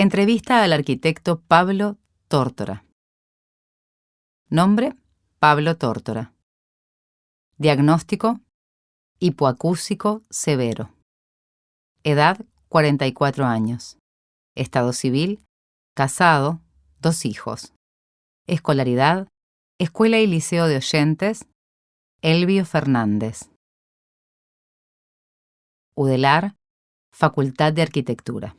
Entrevista al arquitecto Pablo Tórtora. Nombre: Pablo Tórtora. Diagnóstico: hipoacúsico severo. Edad: 44 años. Estado civil: casado, 2 hijos. Escolaridad: Escuela y Liceo de Oyentes, Elbio Fernández. UDELAR: Facultad de Arquitectura.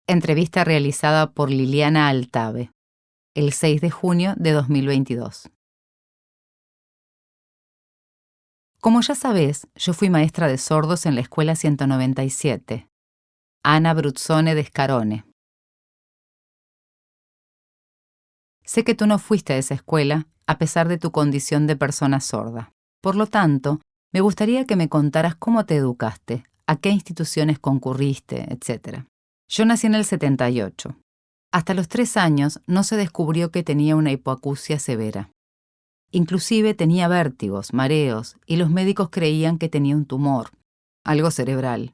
Entrevista realizada por Liliana Altave, el 6 de junio de 2022. Como ya sabés, yo fui maestra de sordos en la Escuela 197, Ana Bruzzone de Scarone. Sé que tú no fuiste a esa escuela a pesar de tu condición de persona sorda. Por lo tanto, me gustaría que me contaras cómo te educaste, a qué instituciones concurriste, etc. Yo nací en el 78. Hasta los 3 años no se descubrió que tenía una hipoacusia severa. Inclusive tenía vértigos, mareos, y los médicos creían que tenía un tumor, algo cerebral.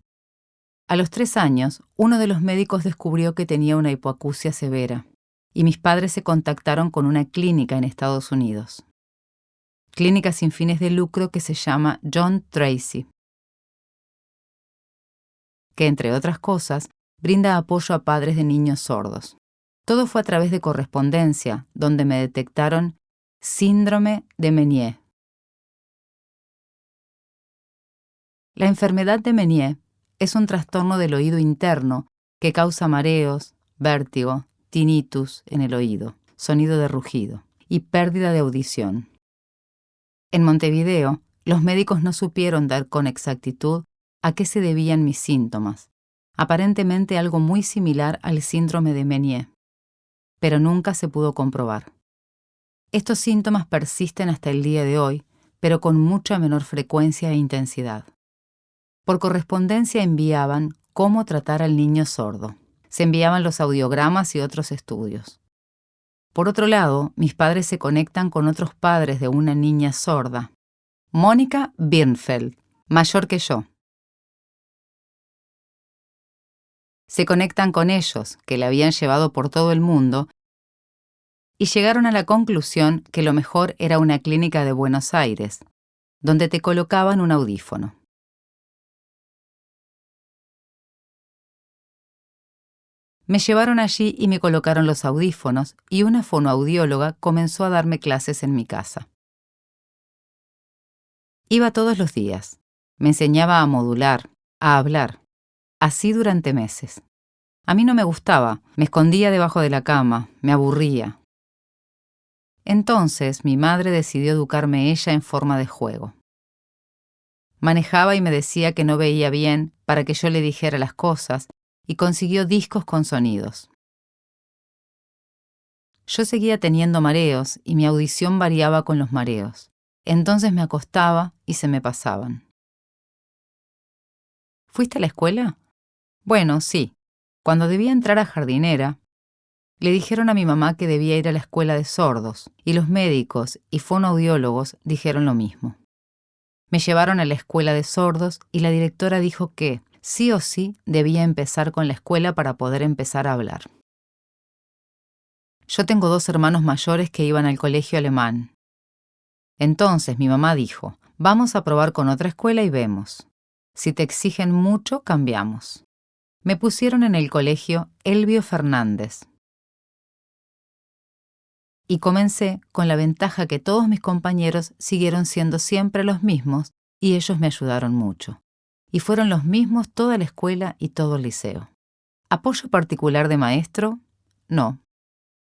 A los 3 años, uno de los médicos descubrió que tenía una hipoacusia severa, y mis padres se contactaron con una clínica en Estados Unidos. Clínica sin fines de lucro que se llama John Tracy, que, entre otras cosas, brinda apoyo a padres de niños sordos. Todo fue a través de correspondencia, donde me detectaron síndrome de Meniere. La enfermedad de Meniere es un trastorno del oído interno que causa mareos, vértigo, tinnitus en el oído, sonido de rugido y pérdida de audición. En Montevideo, los médicos no supieron dar con exactitud a qué se debían mis síntomas, aparentemente algo muy similar al síndrome de Meniere, pero nunca se pudo comprobar. Estos síntomas persisten hasta el día de hoy, pero con mucha menor frecuencia e intensidad. Por correspondencia enviaban cómo tratar al niño sordo. Se enviaban los audiogramas y otros estudios. Por otro lado, mis padres se conectan con otros padres de una niña sorda, Mónica Birnfeld, mayor que yo. Se conectan con ellos, que la habían llevado por todo el mundo, y llegaron a la conclusión que lo mejor era una clínica de Buenos Aires, donde te colocaban un audífono. Me llevaron allí y me colocaron los audífonos, y una fonoaudióloga comenzó a darme clases en mi casa. Iba todos los días. Me enseñaba a modular, a hablar. Así durante meses. A mí no me gustaba, me escondía debajo de la cama, me aburría. Entonces mi madre decidió educarme ella en forma de juego. Manejaba y me decía que no veía bien para que yo le dijera las cosas y consiguió discos con sonidos. Yo seguía teniendo mareos y mi audición variaba con los mareos. Entonces me acostaba y se me pasaban. ¿Fuiste a la escuela? Bueno, sí. Cuando debía entrar a jardinera, le dijeron a mi mamá que debía ir a la escuela de sordos, y los médicos y fonoaudiólogos dijeron lo mismo. Me llevaron a la escuela de sordos y la directora dijo que, sí o sí, debía empezar con la escuela para poder empezar a hablar. Yo tengo 2 hermanos mayores que iban al colegio alemán. Entonces mi mamá dijo, vamos a probar con otra escuela y vemos. Si te exigen mucho, cambiamos. Me pusieron en el colegio Elbio Fernández. Y comencé con la ventaja que todos mis compañeros siguieron siendo siempre los mismos y ellos me ayudaron mucho. Y fueron los mismos toda la escuela y todo el liceo. ¿Apoyo particular de maestro? No.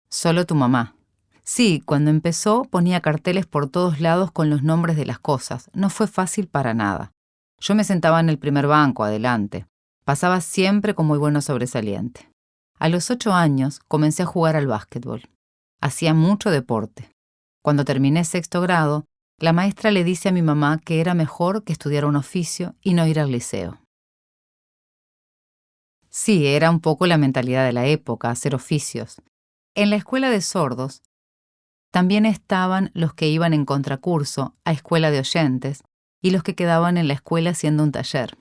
Solo tu mamá. Sí, cuando empezó ponía carteles por todos lados con los nombres de las cosas. No fue fácil para nada. Yo me sentaba en el primer banco, adelante. Pasaba siempre con muy buenos sobresaliente. A los 8 años comencé a jugar al básquetbol. Hacía mucho deporte. Cuando terminé 6º grado, la maestra le dice a mi mamá que era mejor que estudiara un oficio y no ir al liceo. Sí, era un poco la mentalidad de la época, hacer oficios. En la escuela de sordos también estaban los que iban en contracurso a escuela de oyentes y los que quedaban en la escuela haciendo un taller.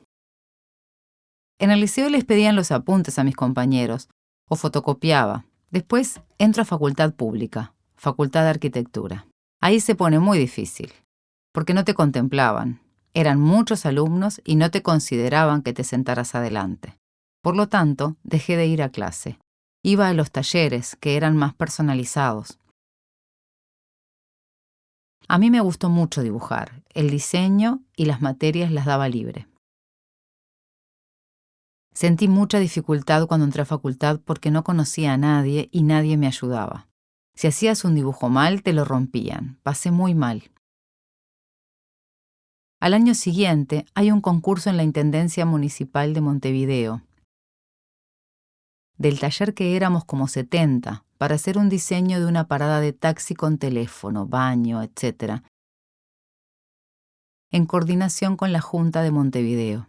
En el liceo les pedían los apuntes a mis compañeros, o fotocopiaba. Después entro a facultad pública, Facultad de Arquitectura. Ahí se pone muy difícil, porque no te contemplaban. Eran muchos alumnos y no te consideraban que te sentaras adelante. Por lo tanto, dejé de ir a clase. Iba a los talleres, que eran más personalizados. A mí me gustó mucho dibujar. El diseño y las materias las daba libre. Sentí mucha dificultad cuando entré a facultad porque no conocía a nadie y nadie me ayudaba. Si hacías un dibujo mal, te lo rompían. Pasé muy mal. Al año siguiente hay un concurso en la Intendencia Municipal de Montevideo. Del taller que éramos como 70, para hacer un diseño de una parada de taxi con teléfono, baño, etc., en coordinación con la Junta de Montevideo.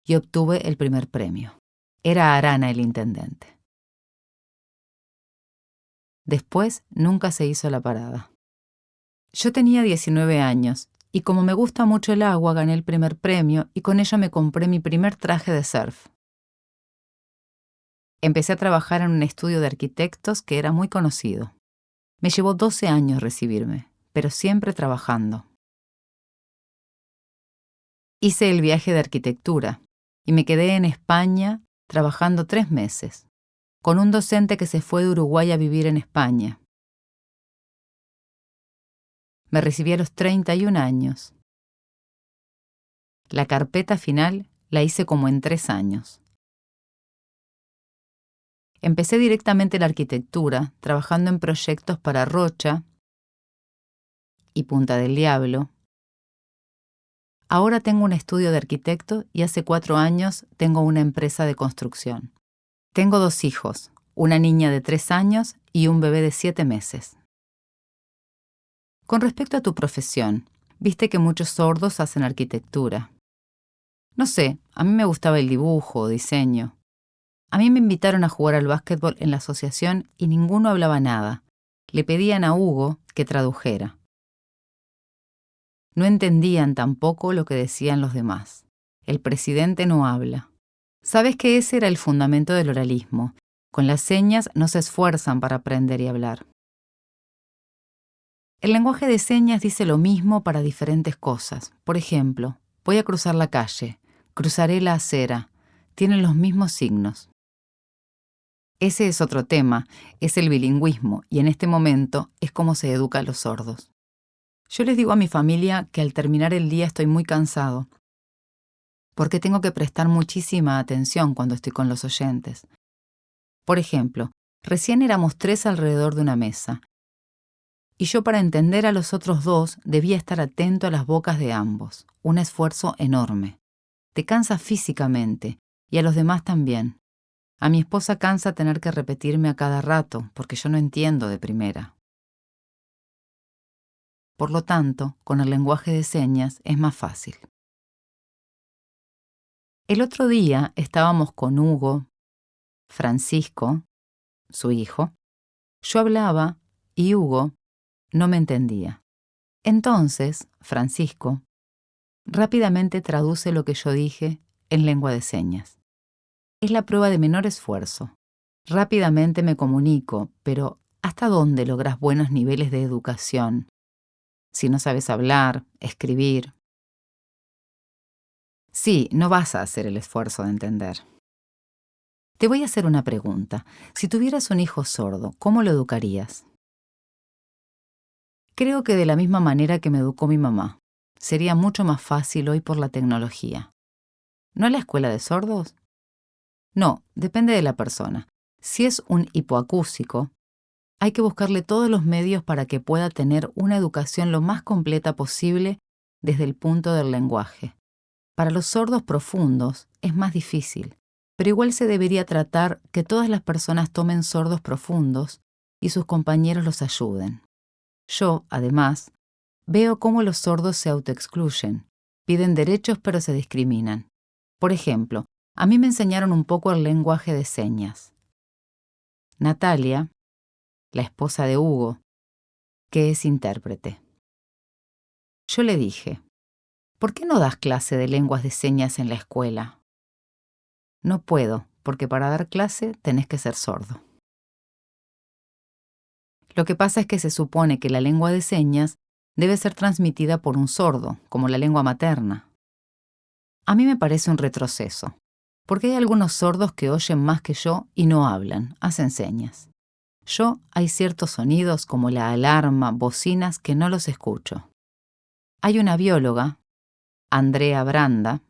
Y obtuve el primer premio. Era Arana el intendente. Después nunca se hizo la parada. Yo tenía 19 años y como me gusta mucho el agua gané el primer premio y con ello me compré mi primer traje de surf. Empecé a trabajar en un estudio de arquitectos que era muy conocido. Me llevó 12 años recibirme, pero siempre trabajando. Hice el viaje de arquitectura y me quedé en España trabajando 3 meses, con un docente que se fue de Uruguay a vivir en España. Me recibí a los 31 años. La carpeta final la hice como en 3 años. Empecé directamente la arquitectura, trabajando en proyectos para Rocha y Punta del Diablo. Ahora tengo un estudio de arquitecto y hace 4 años tengo una empresa de construcción. Tengo 2 hijos, una niña de 3 años y un bebé de 7 meses. Con respecto a tu profesión, viste que muchos sordos hacen arquitectura. No sé, a mí me gustaba el dibujo o diseño. A mí me invitaron a jugar al básquetbol en la asociación y ninguno hablaba nada. Le pedían a Hugo que tradujera. No entendían tampoco lo que decían los demás. El presidente no habla. Sabes que ese era el fundamento del oralismo. Con las señas no se esfuerzan para aprender y hablar. El lenguaje de señas dice lo mismo para diferentes cosas. Por ejemplo, voy a cruzar la calle, cruzaré la acera. Tienen los mismos signos. Ese es otro tema, es el bilingüismo, y en este momento es como se educa a los sordos. Yo les digo a mi familia que al terminar el día estoy muy cansado, porque tengo que prestar muchísima atención cuando estoy con los oyentes. Por ejemplo, recién éramos 3 alrededor de una mesa, y yo para entender a los otros 2 debía estar atento a las bocas de ambos, un esfuerzo enorme. Te cansa físicamente, y a los demás también. A mi esposa cansa tener que repetirme a cada rato, porque yo no entiendo de primera. Por lo tanto, con el lenguaje de señas es más fácil. El otro día estábamos con Hugo, Francisco, su hijo. Yo hablaba y Hugo no me entendía. Entonces, Francisco rápidamente traduce lo que yo dije en lengua de señas. Es la prueba de menor esfuerzo. Rápidamente me comunico, pero ¿hasta dónde logras buenos niveles de educación si no sabes hablar, escribir? Sí, no vas a hacer el esfuerzo de entender. Te voy a hacer una pregunta. Si tuvieras un hijo sordo, ¿cómo lo educarías? Creo que de la misma manera que me educó mi mamá. Sería mucho más fácil hoy por la tecnología. ¿No es la escuela de sordos? No, depende de la persona. Si es un hipoacúsico, hay que buscarle todos los medios para que pueda tener una educación lo más completa posible desde el punto del lenguaje. Para los sordos profundos es más difícil, pero igual se debería tratar que todas las personas tomen sordos profundos y sus compañeros los ayuden. Yo, además, veo cómo los sordos se autoexcluyen, piden derechos pero se discriminan. Por ejemplo, a mí me enseñaron un poco el lenguaje de señas. Natalia, la esposa de Hugo, que es intérprete. Yo le dije, ¿Por qué no das clase de lenguas de señas en la escuela? No puedo, porque para dar clase tenés que ser sordo. Lo que pasa es que se supone que la lengua de señas debe ser transmitida por un sordo, como la lengua materna. A mí me parece un retroceso, porque hay algunos sordos que oyen más que yo y no hablan, hacen señas. Yo hay ciertos sonidos como la alarma, bocinas, que no los escucho. Hay una bióloga, Andrea Branda,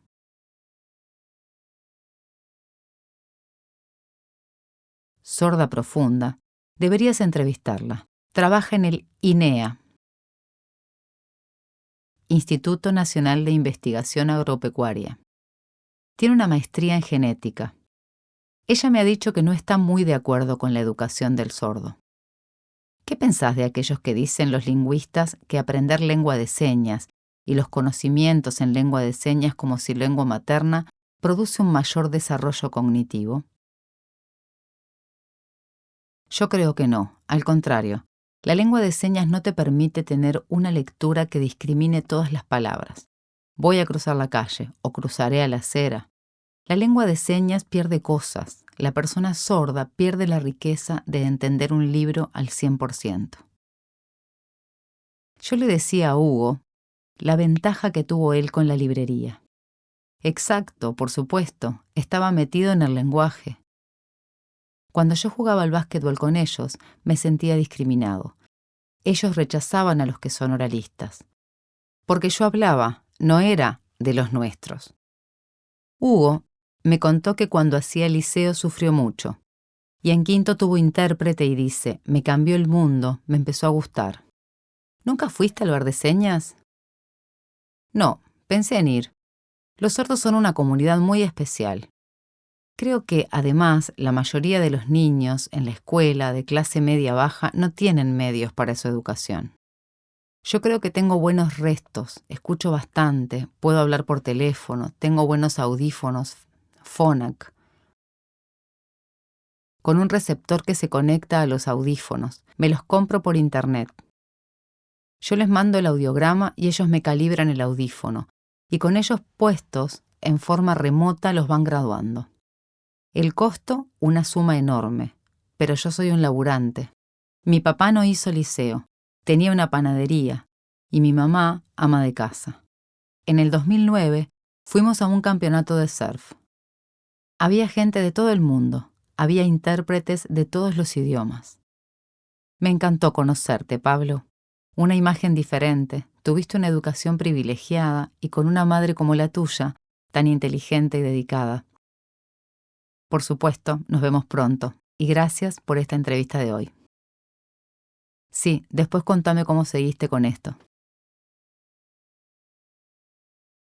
sorda profunda, deberías entrevistarla. Trabaja en el INEA, Instituto Nacional de Investigación Agropecuaria. Tiene una maestría en genética. Ella me ha dicho que no está muy de acuerdo con la educación del sordo. ¿Qué pensás de aquellos que dicen los lingüistas que aprender lengua de señas y los conocimientos en lengua de señas como si lengua materna produce un mayor desarrollo cognitivo? Yo creo que no, al contrario. La lengua de señas no te permite tener una lectura que discrimine todas las palabras. Voy a cruzar la calle o cruzaré a la acera. La lengua de señas pierde cosas. La persona sorda pierde la riqueza de entender un libro al 100%. Yo le decía a Hugo la ventaja que tuvo él con la librería. Exacto, por supuesto, estaba metido en el lenguaje. Cuando yo jugaba al básquetbol con ellos, me sentía discriminado. Ellos rechazaban a los que son oralistas. Porque yo hablaba, no era de los nuestros. Hugo me contó que cuando hacía el liceo sufrió mucho. Y en quinto tuvo intérprete y dice, me cambió el mundo, me empezó a gustar. ¿Nunca fuiste al bar de señas? No, pensé en ir. Los sordos son una comunidad muy especial. Creo que, además, la mayoría de los niños en la escuela de clase media-baja no tienen medios para su educación. Yo creo que tengo buenos restos, escucho bastante, puedo hablar por teléfono, tengo buenos audífonos, Phonak, con un receptor que se conecta a los audífonos. Me los compro por internet. Yo les mando el audiograma y ellos me calibran el audífono, y con ellos puestos, en forma remota los van graduando. El costo, una suma enorme, pero yo soy un laburante. Mi papá no hizo liceo, tenía una panadería, y mi mamá ama de casa. En el 2009 fuimos a un campeonato de surf. Había gente de todo el mundo, había intérpretes de todos los idiomas. Me encantó conocerte, Pablo. Una imagen diferente, tuviste una educación privilegiada y con una madre como la tuya, tan inteligente y dedicada. Por supuesto, nos vemos pronto, y gracias por esta entrevista de hoy. Sí, después contame cómo seguiste con esto.